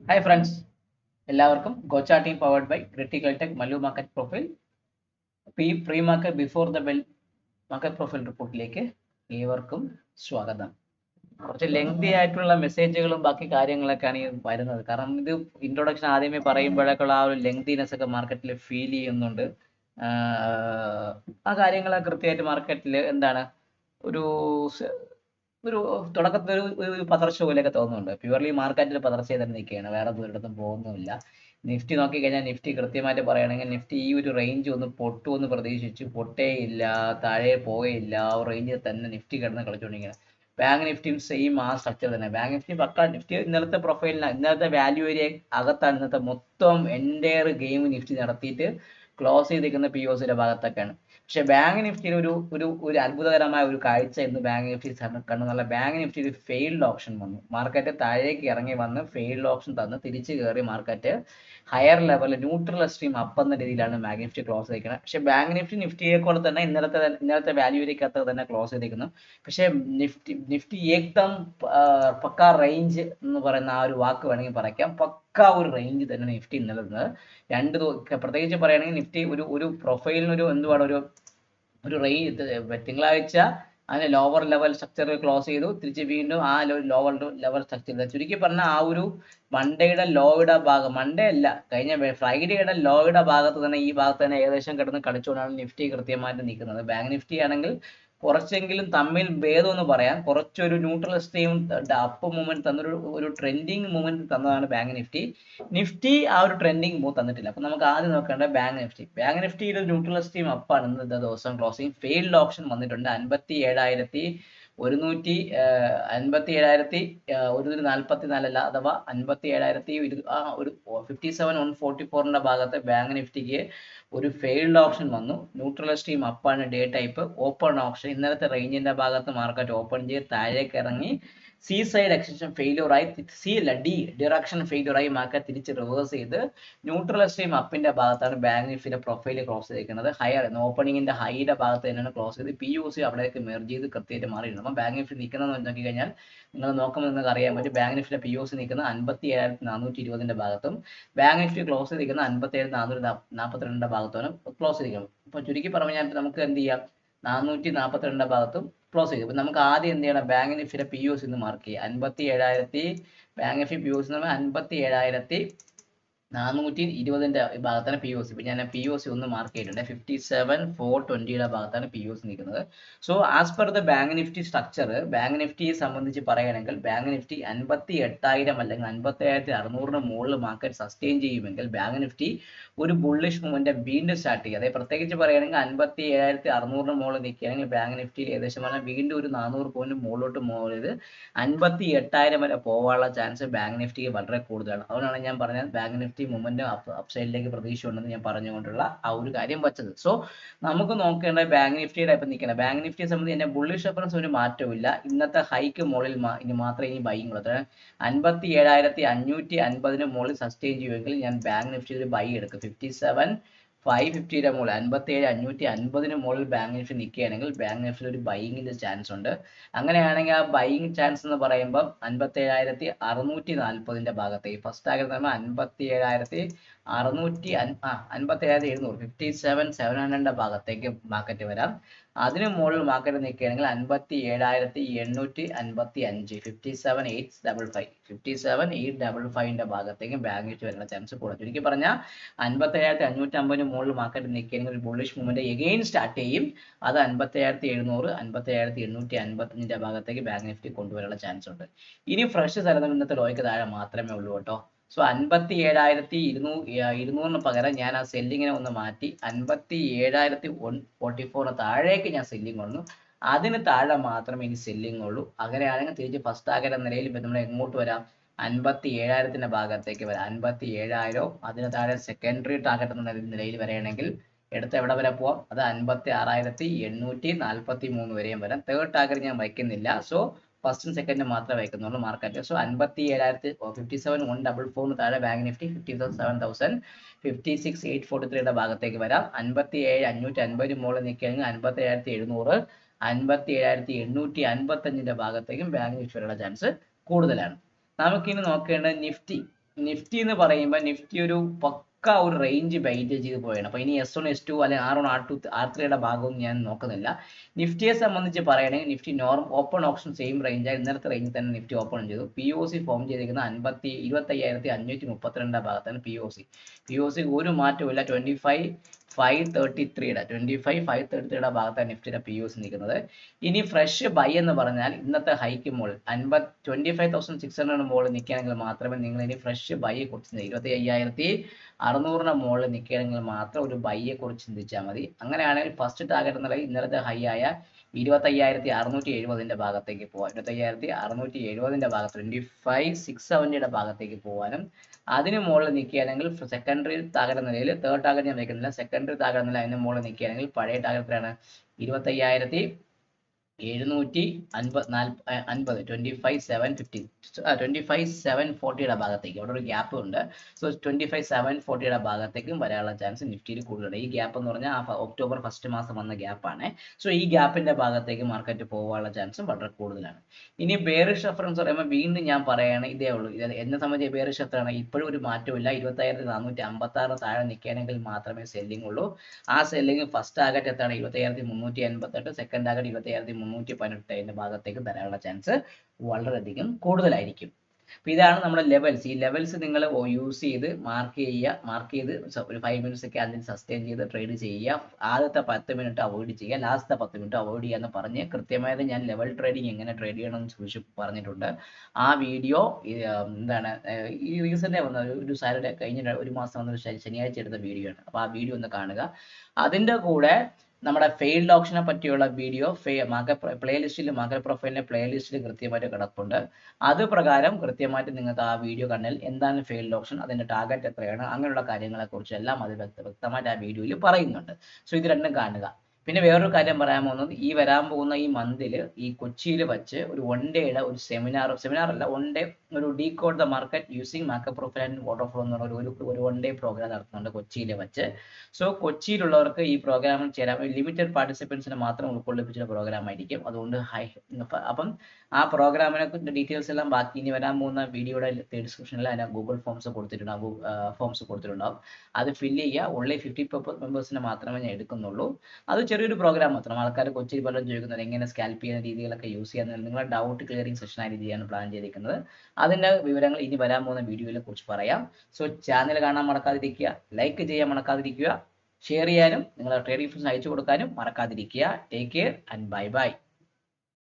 Hi friends, എല്ലാവർക്കും ഗോച്ച team powered by critical tech Mallu market profile pre market before the bell market profile റിപ്പോർട്ടിലേക്ക് ഏവർക്കും സ്വാഗതം. കുറച്ച് ലെങ്തി ആയിട്ടുള്ള മെസ്സേജുകളും ബാക്കി കാര്യങ്ങളൊക്കെയാണ് ഈ വരുന്നത്. കാരണം ഇത് ഇൻട്രൊഡക്ഷൻ ആദ്യമേ പറയുമ്പോഴേക്കുള്ള ആ ഒരു ലെങ്തിനെസ് ഒക്കെ മാർക്കറ്റിൽ ഫീൽ ചെയ്യുന്നുണ്ട്. ആ കാര്യങ്ങളൊക്കെ കൃത്യമായിട്ട് മാർക്കറ്റിൽ എന്താണ് ഒരു ഒരു തുടക്കത്തിൽ ഒരു പതർച്ച പോലെയൊക്കെ തോന്നുന്നുണ്ട്. പ്യുവർലി മാർക്കറ്റിൽ പതർച്ച തന്നെ നിൽക്കുകയാണ്, വേറെ ദൂരത്തും പോകുന്നുമില്ല. നിഫ്റ്റി നോക്കിക്കഴിഞ്ഞാൽ നിഫ്റ്റി കൃത്യമായിട്ട് പറയുകയാണെങ്കിൽ നിഫ്റ്റി ഈ ഒരു റേഞ്ച് ഒന്ന് പൊട്ടുമെന്ന് പ്രതീക്ഷിച്ചു, പൊട്ടേയില്ല, താഴെ പോവുകയില്ല, ആ ഒരു റേഞ്ചിൽ തന്നെ നിഫ്റ്റി കിടന്ന് കളിച്ചുകൊണ്ടിരിക്കുകയാണ്. ബാങ്ക് നിഫ്റ്റിയും സെയിം ആ സ്ട്രക്ചർ തന്നെ. ബാങ്ക് നിഫ്റ്റി പക്ക നിഫ്റ്റി ഇന്നലത്തെ പ്രൊഫൈലിന് ഇന്നലത്തെ വാല്യൂ ഏരിയ അകത്താണ് ഇന്നത്തെ മൊത്തം എൻ്റയർ ഗെയിം നിഫ്റ്റി നടത്തിയിട്ട് ക്ലോസ് ചെയ്തിരിക്കുന്ന പി ഒ സിയുടെ ഭാഗത്തൊക്കെയാണ്. പക്ഷെ ബാങ്ക് നിഫ്റ്റിയിൽ ഒരു ഒരു ഒരു അത്ഭുതകരമായ ഒരു കാഴ്ച ഇന്ന് ബാങ്ക് നിഫ്റ്റി കണ്ടെന്നുള്ള ബാങ്ക് നിഫ്റ്റി ഒരു ഫെയിൽഡ് ഓപ്ഷൻ വന്നു. മാർക്കറ്റ് താഴേക്ക് ഇറങ്ങി വന്ന് ഫെയിൽഡ് ഓപ്ഷൻ തന്ന് തിരിച്ചു കയറി market higher level neutral stream up എന്ന രീതിയിലാണ് ബാങ്ക് നിഫ്റ്റി ക്ലോസ് ചെയ്തിരിക്കുന്നത്. പക്ഷെ ബാങ്ക് നിഫ്റ്റി നിഫ്റ്റിയെക്കൊണ്ട് തന്നെ ഇന്നലത്തെ വാല്യൂരിക്കകത്ത് തന്നെ ക്ലോസ് ചെയ്തിരിക്കുന്നു. പക്ഷെ നിഫ്റ്റി ഏകദം പക്ക റേഞ്ച് എന്ന് പറയുന്ന ആ ഒരു വാക്ക് വേണമെങ്കിൽ പറയാം, പക്ക ഒരു റേഞ്ച് തന്നെ നിഫ്റ്റി ഇന്നലെ പ്രത്യേകിച്ച് പറയുകയാണെങ്കിൽ നിഫ്റ്റി ഒരു പ്രൊഫൈലിനൊരു എന്തുവാണ് ഒരു തിങ്കളാഴ്ച അതിന് ലോവർ ലെവൽ സ്ട്രക്ചർ ക്ലോസ് ചെയ്തു, തിരിച്ച് വീണ്ടും ആ ലോവർ ലെവൽ സ്ട്രക്ചർ. ചുരുക്കി പറഞ്ഞാൽ ആ ഒരു മൺഡേയുടെ ലോയുടെ ഭാഗം, മൺഡേ അല്ല, കഴിഞ്ഞ ഫ്രൈഡേയുടെ ലോയുടെ ഭാഗത്ത് തന്നെ ഈ ഭാഗത്ത് തന്നെ ഏകദേശം കിടന്ന് കളിച്ചുകൊണ്ടാണ് നിഫ്റ്റി കൃത്യമായിട്ട് നിൽക്കുന്നത്. ബാങ്ക് നിഫ്റ്റി ആണെങ്കിൽ കുറച്ചെങ്കിലും തമ്മിൽ ഭേദം എന്ന് പറയാം. കുറച്ചൊരു ന്യൂട്രൽ സ്ട്രീം അപ്പ് മൂവ്മെന്റ് തന്നൊരു ഒരു ട്രെൻഡിങ് മൂവ്മെന്റ് തന്നതാണ് ബാങ്ക് നിഫ്റ്റി. നിഫ്റ്റി ആ ഒരു ട്രെൻഡിങ് മൂവ് തന്നിട്ടില്ല. അപ്പൊ നമുക്ക് ആദ്യം നോക്കേണ്ടത് ബാങ്ക് നിഫ്റ്റി. ബാങ്ക് നിഫ്റ്റിയുടെ ന്യൂട്രൽ സ്ട്രീം അപ്പാണ് ഇന്നത്തെ ദിവസം ക്ലോസിംഗ്. ഫെയിൽഡ് ഓപ്ഷൻ വന്നിട്ടുണ്ട് 57,144 അഥവാ 57,144 ഭാഗത്ത് ബാങ്ക് നിഫ്റ്റിക്ക് ഒരു ഫെയിൽഡ് ഓപ്ഷൻ വന്നു. ന്യൂട്രൽ സ്ട്രീം അപ്പാണ് ഡേ ടൈപ്പ്. ഓപ്പൺ ഓപ്ഷൻ ഇന്നലത്തെ റേഞ്ചിന്റെ ഭാഗത്ത് മാർക്കറ്റ് ഓപ്പൺ ചെയ്ത് താഴേക്ക് ഇറങ്ങി സി സൈഡ് എക്സ്റ്റൻഷൻ ഫെയിലിയർ ആയി, ഡി ഡിറക്ഷൻ ഫെയിലിയർ ആയി മാർക്കറ്റ് തിരിച്ച് റിവേഴ്സ് ചെയ്ത് ന്യൂട്രൽ സ്ട്രീം അപ്പിന്റെ ഭാഗത്താണ് ബാങ്ക് നിഫ്റ്റിയുടെ പ്രൊഫൈൽ ക്ലോസ് ചെയ്തിരിക്കുന്നത്. ഹയർ ഓപ്പണിംഗിന്റെ ഹൈയുടെ ഭാഗത്ത് തന്നെയാണ് ക്ലോസ് ചെയ്ത് പി യു സി അവിടേക്ക് മെർജ് ചെയ്ത് കൃത്യമായിട്ട് മാറിയിരുന്നു. അപ്പം ബാങ്ക് നിഫ്റ്റി നിൽക്കുന്നത് നോക്കി കഴിഞ്ഞാൽ നിങ്ങൾ നോക്കുമ്പോൾ നിങ്ങൾക്ക് അറിയാൻ പറ്റും, ബാങ്ക് നിഫ്റ്റിയുടെ പി യു സി നിൽക്കുന്നത് 57,420 ഭാഗത്തും ബാങ്ക് നിഫ്റ്റി ക്ലോസ് ചെയ്തിരിക്കുന്നത് 57,442 ഭാഗത്തുമാണ് ക്ലോസ് ചെയ്തിരിക്കുന്നത്. അപ്പൊ ചുരുക്കി പറഞ്ഞാൽ നമുക്ക് എന്ത് ചെയ്യാം, 442 ഭാഗത്തും ക്ലോസ് ചെയ്തു. അപ്പൊ നമുക്ക് ആദ്യം എന്ത് ചെയ്യണം, ബാങ്ക് നിഫ്റ്റിയുടെ പി യു സി എന്ന് മാർക്ക് ചെയ്യുക. 57,000 bank Nifty P U C 57,420 ഭാഗത്താണ് പി ഒ സി. ഇപ്പൊ ഞാൻ പി ഒ സി ഒന്ന് മാർക്ക് ചെയ്തിട്ടുണ്ട്. 57,420 ഭാഗത്താണ് പി ഒ സി നിൽക്കുന്നത്. So as per the bank Nifty structure, bank നിഫ്റ്റിയെ സംബന്ധിച്ച് പറയുകയാണെങ്കിൽ ബാങ്ക് നിഫ്റ്റി 58,000 അല്ലെങ്കിൽ 57,600 മുകളിൽ മാർക്കറ്റ് സസ്റ്റെയിൻ ചെയ്യുമെങ്കിൽ ബാങ്ക് നിഫ്റ്റി ഒരു ബുള്ളിഷ് മൂവ്മെന്റ് വീണ്ടും സ്റ്റാർട്ട് ചെയ്യും. അതായത് പ്രത്യേകിച്ച് പറയുകയാണെങ്കിൽ 57,600 മുകളിൽ നിൽക്കുകയാണെങ്കിൽ ബാങ്ക് നിഫ്റ്റിയിൽ ഏകദേശം പറഞ്ഞാൽ വീണ്ടും ഒരു 400 പോയിന്റ് മുകളിലോട്ട് മൂവ് ചെയ്ത് 58,000 വരെ പോകാനുള്ള ചാൻസ് ബാങ്ക് നിഫ്റ്റിക്ക് വളരെ കൂടുതലാണ്. അതുകൊണ്ടാണ് ഞാൻ പറഞ്ഞത് ബാങ്ക് നിഫ്റ്റി മൂവ്മെന്റ് അപ്സൈഡിലേക്ക് പ്രതീക്ഷ ഉണ്ടെന്ന് ഞാൻ പറഞ്ഞുകൊണ്ടുള്ള ആ ഒരു കാര്യം വെച്ചത്. സോ നമുക്ക് നോക്കേണ്ട ബാങ്ക് നിഫ്റ്റിയുടെ ഇപ്പം നിൽക്കണം. ബാങ്ക് നിഫ്റ്റിയെ സംബന്ധിച്ച് എന്റെ ബുള്ളിഷ് റെഫറൻസ് ഒരു മാറ്റമില്ല. ഇന്നത്തെ ഹൈക്ക് മുകളിൽ ഇനി മാത്രമേ ഇനി ബൈങ് ഉള്ളൂ. 57,550 മുകളിൽ സസ്റ്റെയിൻ ചെയ്യുമെങ്കിൽ ഞാൻ ബാങ്ക് നിഫ്റ്റി ഒരു ബൈ എടുക്കും. 57,550 മുകളിൽ 57,550 മുകളിൽ ബാങ്ക് നിഫ്റ്റി നിൽക്കുകയാണെങ്കിൽ ബാങ്ക് നിഫ്റ്റിയിൽ ഒരു ബൈങ്ങിന്റെ ചാൻസ് ഉണ്ട്. അങ്ങനെയാണെങ്കിൽ ആ ബൈയിങ് ചാൻസ് എന്ന് പറയുമ്പോൾ 57,640 ഭാഗത്തേക്ക് ഫസ്റ്റ് ടാർഗറ്റ് എന്ന് പറയുമ്പോൾ 57,700 57,700 ഭാഗത്തേക്ക് മാർക്കറ്റ് വരാം. അതിന് മുകളിൽ മാർക്കറ്റ് നിൽക്കുകയാണെങ്കിൽ 57,855 57,855 ഭാഗത്തേക്ക് ബാങ്ക് നിഫ്റ്റി വരാനുള്ള ചാൻസ് കൂടുതൽ. ചുരുക്കി പറഞ്ഞാൽ 57,550 മുകളിൽ മാർക്കറ്റ് നിൽക്കുകയാണെങ്കിൽ ഒരു ബുള്ളിഷ് മൂവ്മെന്റ് എഗെയിൻ സ്റ്റാർട്ട് ചെയ്യും. അത് 57,700 57,855 ഭാഗത്തേക്ക് ബാങ്ക് നിഫ്റ്റി കൊണ്ടുവരാനുള്ള ചാൻസ് ഉണ്ട്. ഇനി ഫ്രഷ് സ്ഥലം ഇന്നത്തെ ലോയ്ക്ക് താഴെ മാത്രമേ ഉള്ളൂ കേട്ടോ. സോ 57,200 പകരം ഞാൻ ആ സെല്ലിങ്ങിനെ ഒന്ന് മാറ്റി 57,144 താഴേക്ക് ഞാൻ സെല്ലിങ് വന്നു. അതിന് താഴെ മാത്രമേ ഇനി സെല്ലിങ് ഉള്ളൂ. അങ്ങനെയാണെങ്കിൽ തിരിച്ച് ഫസ്റ്റ് ടാർഗറ്റ് എന്ന നിലയിൽ നമ്മൾ എങ്ങോട്ട് വരാം, 57,000 ഭാഗത്തേക്ക് വരാം. 57,000 അതിന് താഴെ സെക്കൻഡറി ടാർഗറ്റ് എന്ന നിലയിൽ വരികയാണെങ്കിൽ എടുത്ത് എവിടെ വരെ പോവാം, അത് 56,843 വരെയും വരാം. തേർഡ് ടാർഗറ്റ് ഞാൻ വയ്ക്കുന്നില്ല. സോ ഫസ്റ്റും സെക്കൻഡും മാത്രമേ വയ്ക്കുന്നുള്ളൂ മാർക്കറ്റ്. സോ 57,144 താഴെ ബാങ്ക് നിഫ്റ്റി 56,843 ഭാഗത്തേക്ക് വരാം. 57,550 മുകളിൽ നിൽക്കുകയാണെങ്കിൽ 57,700 57,855 ഭാഗത്തേക്കും ബാങ്ക് നിഫ്റ്റി വരാനുള്ള ചാൻസ് കൂടുതലാണ്. നമുക്കിനി നോക്കേണ്ടത് നിഫ്റ്റി എന്ന് പറയുമ്പോൾ നിഫ്റ്റി ഒരു പക്ക ഒരു റേഞ്ച് മെയിൻറ്റെയിൻ ചെയ്ത് പോയാണ്. അപ്പോൾ ഇനി S1 S2 അല്ലെങ്കിൽ R1 R2 R3യുടെ ഭാഗവും ഞാൻ നോക്കുന്നില്ല. നിഫ്റ്റിയെ സംബന്ധിച്ച് പറയുകയാണെങ്കിൽ നിഫ്റ്റി ഓപ്പൺ ഓപ്ഷൻ സെയിം റേഞ്ചാണ്. ഇന്നലത്തെ റേഞ്ചിൽ തന്നെ നിഫ്റ്റി ഓപ്പൺ ചെയ്തു. POC ഫോം ചെയ്തിരിക്കുന്ന 25,532 ഭാഗത്താണ് POC ഒരു മാറ്റമില്ല. 25,533യുടെ ഭാഗത്താണ് നിഫ്റ്റിയുടെ POC നിൽക്കുന്നത്. ഇനി ഫ്രഷ് ബൈ എന്ന് പറഞ്ഞാൽ ഇന്നത്തെ ഹൈക്ക് മുകളിൽ 25,600 മുകളിൽ നിൽക്കുകയാണെങ്കിൽ മാത്രമേ നിങ്ങൾ ഇനി ഫ്രഷ് ബൈയെ കുറിച്ച് 25,600 മുകളിൽ നിൽക്കുകയാണെങ്കിൽ മാത്രം ഒരു ബൈയെ കുറിച്ച് ചിന്തിച്ചാൽ മതി. അങ്ങനെയാണെങ്കിൽ ഫസ്റ്റ് ടാർഗറ്റ് എന്നുള്ള ഇന്നലത്തെ ഹൈ ആയ 25,670 ഭാഗത്തേക്ക് പോകാം. 25,670 ഭാഗത്ത് 25,670 ഭാഗത്തേക്ക് പോകാനും അതിന് മുകളിൽ നിൽക്കുകയാണെങ്കിൽ സെക്കൻഡറി ടാർഗറ്റ് നിലയിൽ തേർഡ് ടാർഗറ്റ് ഞാൻ വയ്ക്കുന്നില്ല. സെക്കൻഡറി ടാർഗറ്റ് നില അതിന് മുകളിൽ നിൽക്കുകയാണെങ്കിൽ പഴയ ടാർഗറ്റിലാണ് 25,750 25,740യുടെ ഭാഗത്തേക്ക് അവിടെ ഒരു ഗ്യാപ്പ് ഉണ്ട്. സോ 25,740യുടെ ഭാഗത്തേക്കും വരാനുള്ള ചാൻസ് നിഫ്റ്റിയിൽ കൂടുതലുണ്ട്. ഈ ഗ്യാപ്പ് എന്ന് പറഞ്ഞാൽ ഒക്ടോബർ ഫസ്റ്റ് മാസം വന്ന ഗ്യാപ്പാണ്. സോ ഈ ഗ്യാപ്പിന്റെ ഭാഗത്തേക്ക് മാർക്കറ്റ് പോകാനുള്ള ചാൻസും വളരെ കൂടുതലാണ്. ഇനി ബെയറിഷ് റെഫറൻസ് പറയുമ്പോൾ വീണ്ടും ഞാൻ പറയുകയാണ് ഇതേ ഉള്ളൂ. എന്നെ സംബന്ധിച്ച് ബെയറിഷ് എത്രയാണ് ഇപ്പോഴും ഒരു മാറ്റമില്ല. 25,456 താഴെ നിൽക്കുകയാണെങ്കിൽ മാത്രമേ സെല്ലിംഗ് ഉള്ളൂ. ആ സെല്ലിംഗ് ഫസ്റ്റ് ടാർഗറ്റ് എത്താണ് 25,388, സെക്കൻഡ് ടാർഗറ്റ് 25,318 ഭാഗത്തേക്ക് തരാനുള്ള ചാൻസ് വളരെയധികം കൂടുതലായിരിക്കും. അപ്പോൾ ഇതാണ് നമ്മുടെ ലെവൽസ്. ഈ ലെവൽസ് നിങ്ങൾ യൂസ് ചെയ്ത് മാർക്ക് ചെയ്ത് ഒരു 5 മിനിറ്റ്സ് ഒക്കെ അതിൽ സസ്റ്റെയിൻ ചെയ്ത് ട്രേഡ് ചെയ്യുക. ആദ്യത്തെ 10 മിനിറ്റ് അവോയ്ഡ് ചെയ്യുക, ലാസ്റ്റത്തെ 10 മിനിറ്റ് അവോയ്ഡ് ചെയ്യുക എന്ന് പറഞ്ഞ് കൃത്യമായത് ഞാൻ ലെവൽ ട്രേഡിംഗ് എങ്ങനെ ട്രേഡ് ചെയ്യണമെന്ന് ചോദിച്ചു പറഞ്ഞിട്ടുണ്ട്. ആ വീഡിയോ എന്താണ് ഈ റീസെൻ്റ് വന്ന ഒരു സാറ്റർഡേ കഴിഞ്ഞ ഒരു മാസം വന്ന ശനിയാഴ്ച എടുത്ത വീഡിയോ ആണ്. അപ്പോൾ ആ വീഡിയോ ഒന്ന് കാണുക. അതിൻ്റെ കൂടെ നമ്മുടെ ഫെയിൽഡ് ഓപ്ഷനെ പറ്റിയുള്ള വീഡിയോ പ്ലേലിസ്റ്റിൽ മാർക്കറ്റ് പ്രൊഫൈലിന്റെ പ്ലേലിസ്റ്റിൽ കൃത്യമായിട്ട് കിടപ്പുണ്ട്. അത് പ്രകാരം കൃത്യമായിട്ട് നിങ്ങൾക്ക് ആ വീഡിയോ കണ്ടാൽ എന്താണ് ഫെയിൽഡ് ഓപ്ഷൻ, അതിന്റെ ടാർഗറ്റ് എത്രയാണ്, അങ്ങനെയുള്ള കാര്യങ്ങളെ കുറിച്ചെല്ലാം അത് വ്യക്തമായിട്ട് ആ വീഡിയോയിൽ പറയുന്നുണ്ട്. സോ ഇത് രണ്ടും കാണുക. പിന്നെ വേറൊരു കാര്യം പറയാൻ പോകുന്നത് ഈ വരാൻ പോകുന്ന ഈ മന്തിൽ ഈ കൊച്ചിയിൽ വെച്ച് ഒരു 1 ഡേയുടെ ഒരു സെമിനാർ അല്ല 1 ഡേ ഒരു decode the market using market profile and waterflow എന്ന് പറഞ്ഞ ഒരു 1 ഡേ പ്രോഗ്രാം നടത്തുന്നുണ്ട് കൊച്ചിയിൽ വെച്ച്. സോ കൊച്ചിയിലുള്ളവർക്ക് ഈ പ്രോഗ്രാമിൽ ചേരാൻ ലിമിറ്റഡ് പാർട്ടിസിപ്പൻസിനെ മാത്രം ഉൾക്കൊള്ളിപ്പിച്ച പ്രോഗ്രാം ആയിരിക്കും. അതുകൊണ്ട് അപ്പം ആ പ്രോഗ്രാമിനെ ഡീറ്റെയിൽസ് എല്ലാം ബാക്കി ഇനി വരാൻ പോകുന്ന വീഡിയോയുടെ ഡിസ്ക്രിപ്ഷനിൽ അതിന് ഗൂഗിൾ ഫോംസ് കൊടുത്തിട്ടുണ്ടാവും. അത് ഫില്ല് ചെയ്യുക. ഓൺലി 50 മെമ്പേഴ്സിനെ മാത്രമേ ഞാൻ എടുക്കുന്നുള്ളൂ. അത് ചെറിയൊരു പ്രോഗ്രാം മാത്രം. ആൾക്കാർ കൊച്ചിയിൽ പലരും ചോദിക്കുന്നത് എങ്ങനെ സ്കാൽപ്പ് ചെയ്യുന്ന രീതികളൊക്കെ യൂസ് ചെയ്യാൻ നിങ്ങളുടെ ഡൗട്ട് ക്ലിയറിംഗ് സെഷൻ ആയിട്ട് ചെയ്യാൻ പ്ലാൻ ചെയ്തിരിക്കുന്നത്. അതിൻ്റെ വിവരങ്ങൾ ഇനി വരാൻ പോകുന്ന വീഡിയോയിലെ കുറിച്ച് പറയാം. സോ ചാനൽ കാണാൻ മറക്കാതിരിക്കുക, ലൈക്ക് ചെയ്യാൻ മറക്കാതിരിക്കുക, ഷെയർ ചെയ്യാനും നിങ്ങളുടെ ട്രേഡിംഗ് ഫ്രണ്ട്സിന് അയച്ചു കൊടുക്കാനും മറക്കാതിരിക്കുക. Take care and bye bye.